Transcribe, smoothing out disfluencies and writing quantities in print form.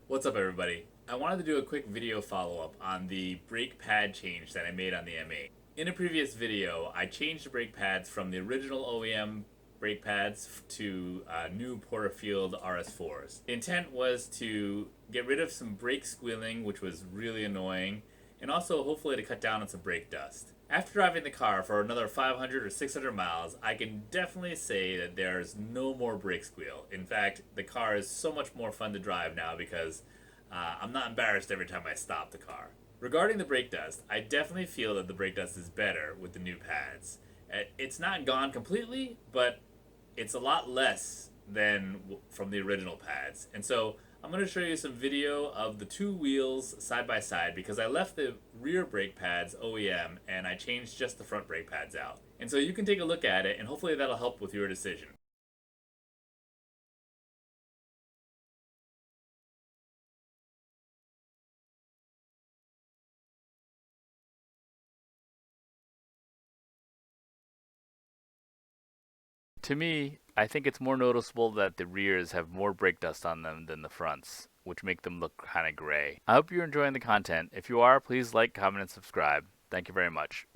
What's up, everybody? I wanted to do a quick video follow-up on the brake pad change that I made on the M8. In a previous video, I changed the brake pads from the original OEM brake pads to new Porterfield RS4s. The intent was to get rid of some brake squealing, which was really annoying, and also hopefully to cut down on some brake dust. After driving the car for another 500 or 600 miles, I can definitely say that there's no more brake squeal. In fact, the car is so much more fun to drive now because I'm not embarrassed every time I stop the car. Regarding the brake dust, I definitely feel that the brake dust is better with the new pads. It's not gone completely, but it's a lot less than from the original pads. And so I'm going to show you some video of the two wheels side by side because I left the rear brake pads OEM and I changed just the front brake pads out. And so you can take a look at it and hopefully that'll help with your decision. To me, I think it's more noticeable that the rears have more brake dust on them than the fronts, which make them look kind of gray. I hope you're enjoying the content. If you are, please like, comment, and subscribe. Thank you very much.